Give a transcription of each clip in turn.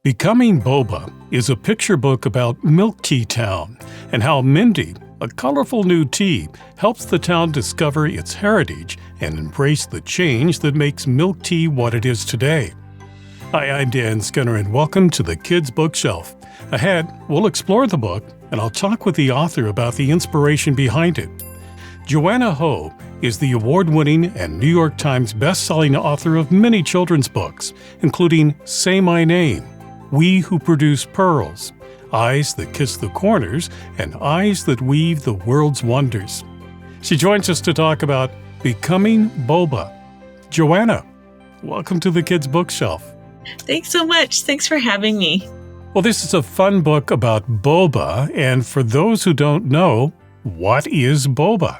Becoming Boba is a picture book about Milk Town and how Mindy, a colorful new tea, helps the town discover its heritage and embrace the change that makes milk tea what it is today. Hi, I'm Dan Skinner, and welcome to the Kids Bookshelf. Ahead, we'll explore the book, and I'll talk with the author about the inspiration behind it. Joanna Ho is the award-winning and New York Times best-selling author of many children's books, including Say My Name, We Who Produce Pearls, Eyes That Kiss the Corners, and Eyes That Weave the World's Wonders. She joins us to talk about Becoming Boba. Joanna, welcome to the Kids Bookshelf. Thanks so much. Thanks for having me. Well, this is a fun book about boba, and for those who don't know, what is boba?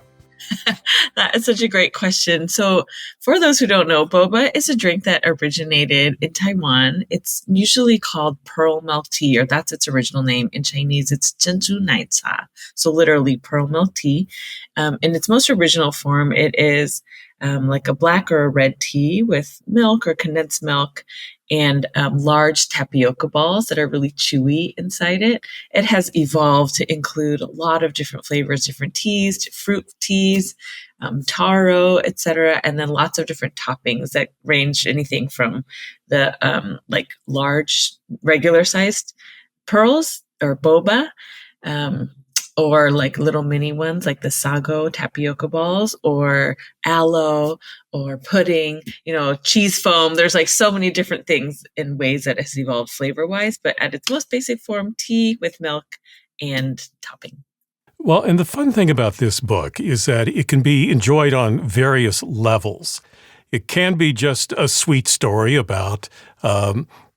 That is such a great question. So for those who don't know, boba is a drink that originated in Taiwan. It's usually called pearl milk tea, or that's its original name. In Chinese, it's 珍珠奶茶, so literally pearl milk tea. In its most original form, it is like a black or a red tea with milk or condensed milk and large tapioca balls that are really chewy inside it. It has evolved to include a lot of different flavors, different teas, fruit teas, taro, etc., and then lots of different toppings that range anything from the like large regular sized pearls or boba, or like little mini ones like the sago tapioca balls, or aloe, or pudding, cheese foam. There's like so many different things in ways that has evolved flavor-wise, but at its most basic form, tea with milk and topping. Well, and the fun thing about this book is that it can be enjoyed on various levels. It can be just a sweet story about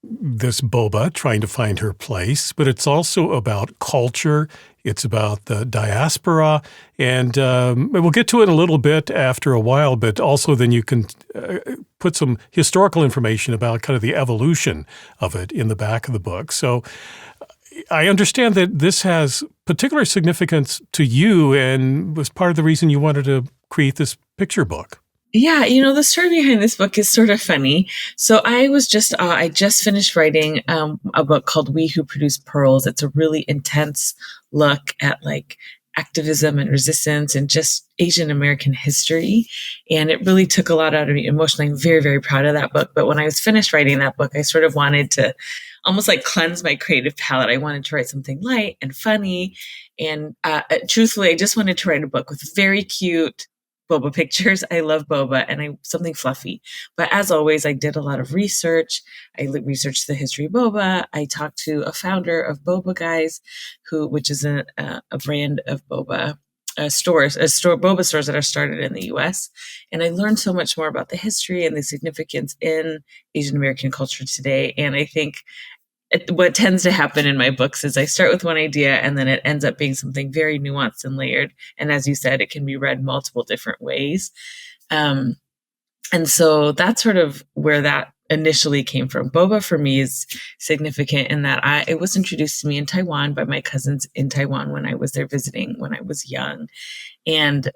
this boba trying to find her place, but it's also about culture. It's about the diaspora, and we'll get to it a little bit after a while, but also then you can put some historical information about kind of the evolution of it in the back of the book. So I understand that this has particular significance to you and was part of the reason you wanted to create this picture book. Yeah, the story behind this book is sort of funny. So I just finished writing a book called We Who Produce Pearls. It's a really intense look at like activism and resistance and just Asian American history. And it really took a lot out of me emotionally. I'm very, very proud of that book. But when I was finished writing that book, I sort of wanted to almost like cleanse my creative palette. I wanted to write something light and funny. And truthfully, I just wanted to write a book with very cute boba pictures. I love boba and something fluffy. But as always, I did a lot of research. I researched the history of boba. I talked to a founder of Boba Guys, which is a brand of boba boba stores that are started in the US. And I learned so much more about the history and the significance in Asian American culture today. And I think what tends to happen in my books is I start with one idea and then it ends up being something very nuanced and layered. And as you said, it can be read multiple different ways. And so that's sort of where that initially came from. Boba for me is significant in that it was introduced to me in Taiwan by my cousins in Taiwan when I was there visiting when I was young. And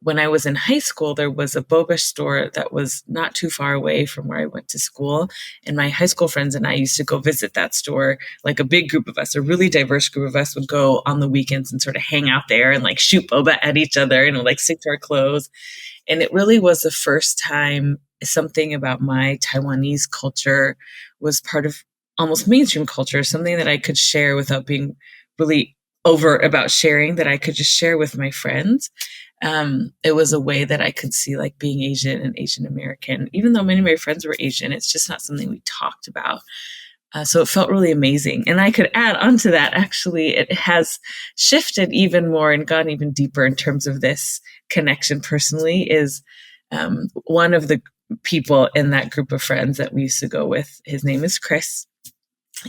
when I was in high school, there was a boba store that was not too far away from where I went to school. And my high school friends and I used to go visit that store. Like a big group of us, a really diverse group of us would go on the weekends and sort of hang out there and like shoot boba at each other and like stick to our clothes. And it really was the first time something about my Taiwanese culture was part of almost mainstream culture, something that I could share without being really overt about sharing, that I could just share with my friends. It was a way that I could see like being Asian and Asian American, even though many of my friends were Asian, it's just not something we talked about. So it felt really amazing. And I could add on to that, actually, it has shifted even more and gone even deeper in terms of this connection personally is one of the people in that group of friends that we used to go with. His name is Chris.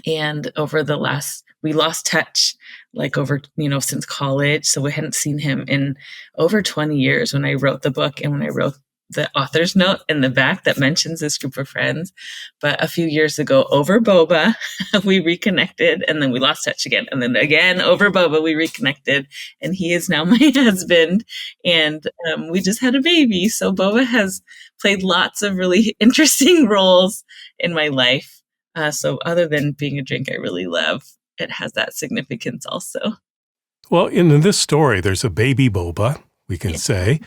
And we lost touch since college. So we hadn't seen him in over 20 years when I wrote the book and when I wrote the author's note in the back that mentions this group of friends. But a few years ago over boba, we reconnected and then we lost touch again. And then again over boba, we reconnected and he is now my husband and we just had a baby. So boba has played lots of really interesting roles in my life. So other than being a drink I really love, it has that significance also. Well, in this story, there's a baby boba, we can Yeah. say,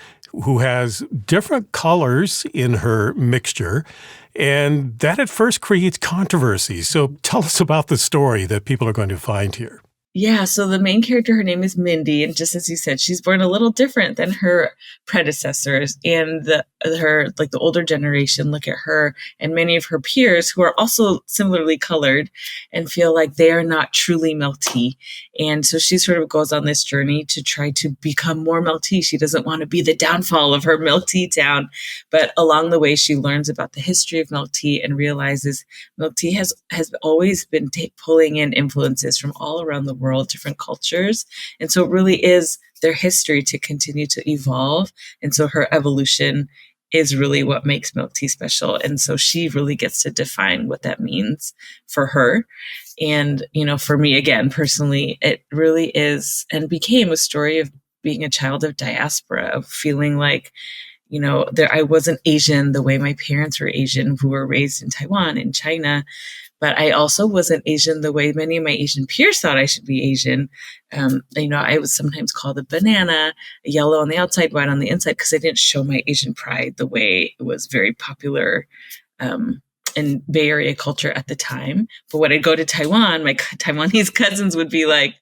who has different colors in her mixture, and that at first creates controversy. So tell us about the story that people are going to find here. Yeah, so the main character, her name is Mindy, and just as you said, she's born a little different than her predecessors, and the older generation look at her and many of her peers who are also similarly colored and feel like they are not truly milk tea. And so she sort of goes on this journey to try to become more milk tea. She doesn't want to be the downfall of her milk tea town, but along the way she learns about the history of milk tea and realizes milk tea has always been pulling in influences from all around the world, different cultures. And so it really is their history to continue to evolve. And so her evolution is really what makes milk tea special. And so she really gets to define what that means for her. And, for me, again, personally, it really is and became a story of being a child of diaspora, of feeling like, I wasn't Asian the way my parents were Asian, who were raised in Taiwan and China. But I also wasn't Asian the way many of my Asian peers thought I should be Asian. I was sometimes called a banana, yellow on the outside, white on the inside, because I didn't show my Asian pride the way it was very popular in Bay Area culture at the time. But when I go to Taiwan, my Taiwanese cousins would be like,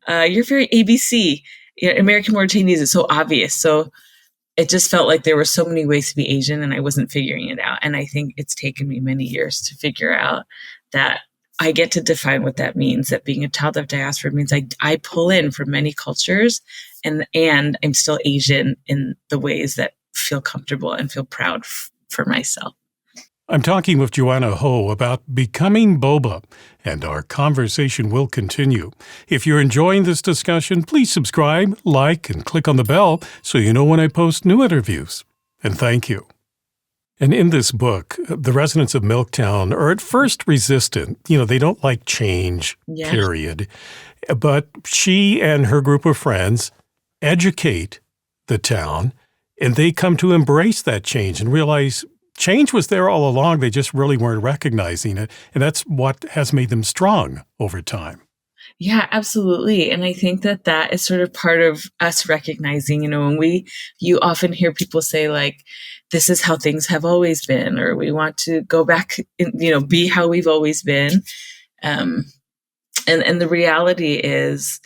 you're very ABC. American born Chinese is so obvious. So it just felt like there were so many ways to be Asian and I wasn't figuring it out. And I think it's taken me many years to figure out that I get to define what that means, that being a child of diaspora means I pull in from many cultures and I'm still Asian in the ways that feel comfortable and feel proud for myself. I'm talking with Joanna Ho about becoming boba, and our conversation will continue. If you're enjoying this discussion, please subscribe, like, and click on the bell so you know when I post new interviews. And thank you. And in this book, the residents of Milk Town are at first resistant. They don't like change, period. But she and her group of friends educate the town, and they come to embrace that change and realize change was there all along. They just really weren't recognizing it. And that's what has made them strong over time. Yeah, absolutely. And I think that is sort of part of us recognizing, when you often hear people say like, this is how things have always been, or we want to go back, be how we've always been. And the reality is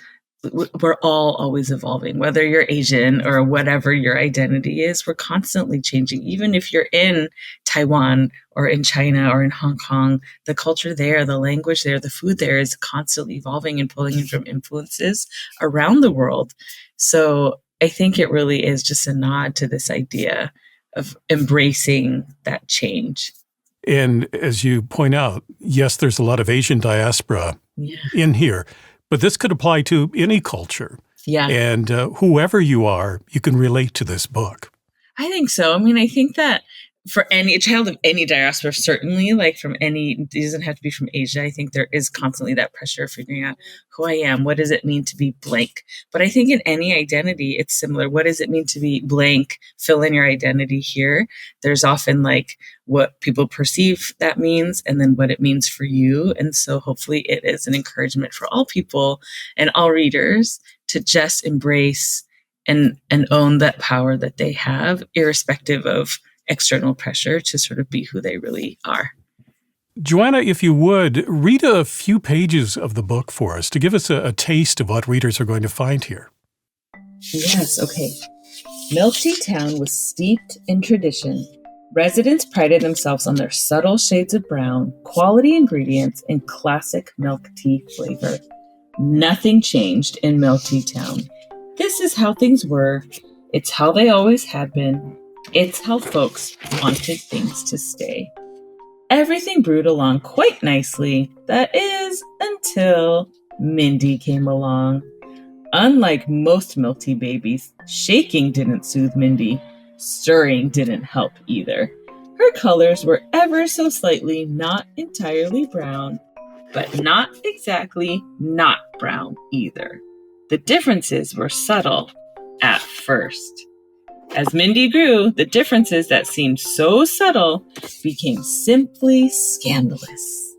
we're all always evolving, whether you're Asian or whatever your identity is, we're constantly changing. Even if you're in Taiwan or in China or in Hong Kong, the culture there, the language there, the food there is constantly evolving and pulling in from influences around the world. So I think it really is just a nod to this idea of embracing that change. And as you point out, yes, there's a lot of Asian diaspora in here. But this could apply to any culture. Yeah. And whoever you are, you can relate to this book. I think so. I think that for a child of any diaspora, certainly, like it doesn't have to be from Asia. I think there is constantly that pressure of figuring out who I am. What does it mean to be blank? But I think in any identity, it's similar. What does it mean to be blank? Fill in your identity here. There's often like what people perceive that means and then what it means for you. And so hopefully it is an encouragement for all people and all readers to just embrace and own that power that they have, irrespective of external pressure, to sort of be who they really are. Joanna, if you would, read a few pages of the book for us to give us a taste of what readers are going to find here. Yes, okay. Milk Tea Town was steeped in tradition. Residents prided themselves on their subtle shades of brown, quality ingredients, and classic milk tea flavor. Nothing changed in Milk Tea Town. This is how things were. It's how they always had been. It's how folks wanted things to stay. Everything brewed along quite nicely. That is, until Mindy came along. Unlike most milk tea babies, shaking didn't soothe Mindy. Stirring didn't help either. Her colors were ever so slightly not entirely brown, but not exactly not brown either. The differences were subtle at first. As Mindy grew, the differences that seemed so subtle became simply scandalous.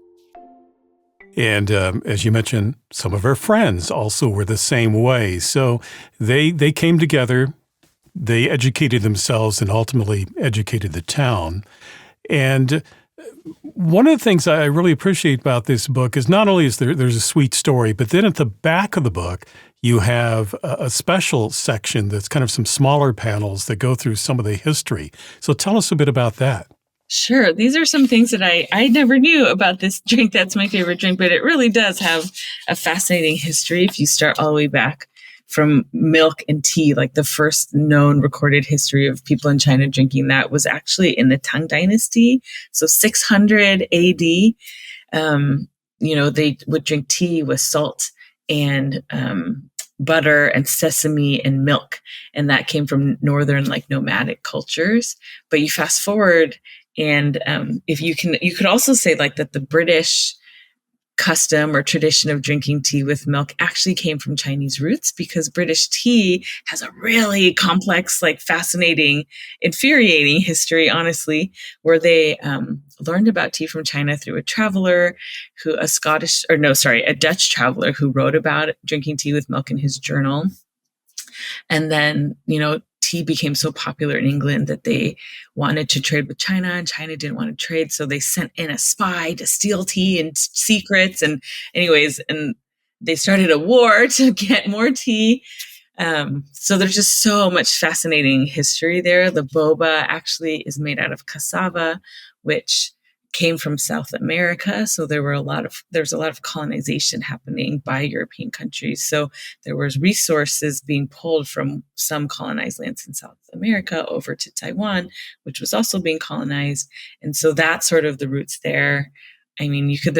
And as you mentioned, some of her friends also were the same way. So they came together, they educated themselves and ultimately educated the town. And one of the things I really appreciate about this book is not only is there's a sweet story, but then at the back of the book, you have a special section that's kind of some smaller panels that go through some of the history. So tell us a bit about that. Sure. These are some things that I never knew about this drink. That's my favorite drink, but it really does have a fascinating history if you start all the way back from milk and tea. Like the first known recorded history of people in China drinking that was actually in the Tang Dynasty. So 600 AD, they would drink tea with salt and butter and sesame and milk. And that came from northern like nomadic cultures. But you fast forward and if you could also say like that the British custom or tradition of drinking tea with milk actually came from Chinese roots, because British tea has a really complex, like fascinating, infuriating history, honestly, where they learned about tea from China through a Dutch traveler who wrote about drinking tea with milk in his journal. And then, tea became so popular in England that they wanted to trade with China, and China didn't want to trade. So they sent in a spy to steal tea and secrets. And they started a war to get more tea. So there's just so much fascinating history there. The boba actually is made out of cassava, which came from South America. So there's a lot of colonization happening by European countries. So there was resources being pulled from some colonized lands in South America over to Taiwan, which was also being colonized. And so that's sort of the roots there. I mean, you could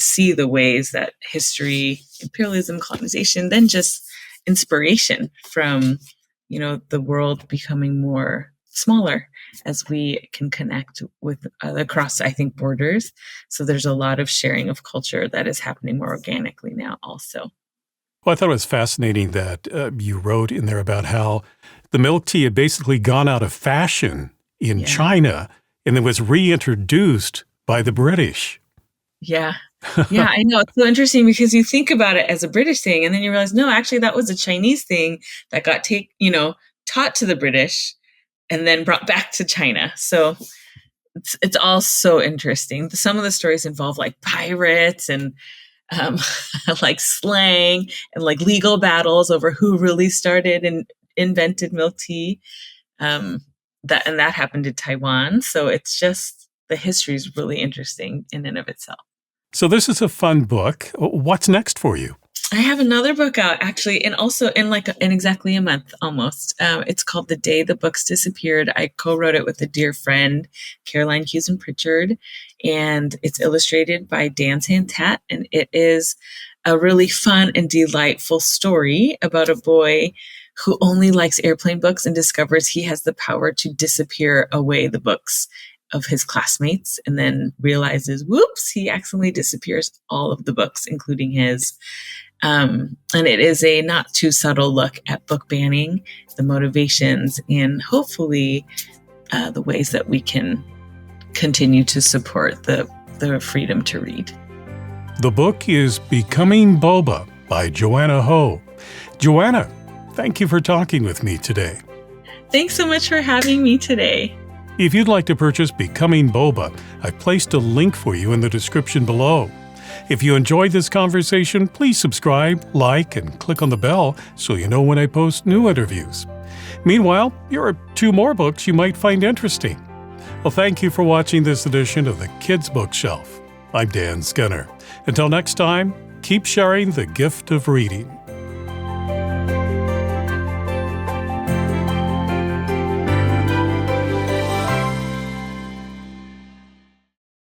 see the ways that history, imperialism, colonization, then just inspiration from, the world becoming more smaller as we can connect with across, I think, borders. So there's a lot of sharing of culture that is happening more organically now also. Well, I thought it was fascinating that you wrote in there about how the milk tea had basically gone out of fashion in China and then was reintroduced by the British. Yeah. Yeah, I know. It's so interesting because you think about it as a British thing and then you realize, no, actually that was a Chinese thing that got taught to the British and then brought back to China. So it's all so interesting. Some of the stories involve like pirates and like slang and like legal battles over who really started and invented milk tea. That happened in Taiwan. So it's just the history is really interesting in and of itself. So this is a fun book. What's next for you? I have another book out actually, and also in exactly a month almost. It's called The Day the Books Disappeared. I co-wrote it with a dear friend, Caroline Hughesen Pritchard, and it's illustrated by Dan Santat. And it is a really fun and delightful story about a boy who only likes airplane books and discovers he has the power to disappear away the books of his classmates, and then realizes, whoops, he accidentally disappears all of the books, including his. And it is a not too subtle look at book banning, the motivations, and hopefully the ways that we can continue to support the freedom to read. The book is Becoming Boba by Joanna Ho. Joanna, thank you for talking with me today. Thanks so much for having me today. If you'd like to purchase Becoming Boba, I've placed a link for you in the description below. If you enjoyed this conversation, please subscribe, like, and click on the bell so you know when I post new interviews. Meanwhile, here are 2 more books you might find interesting. Well, thank you for watching this edition of the Kids Bookshelf. I'm Dan Skinner. Until next time, keep sharing the gift of reading.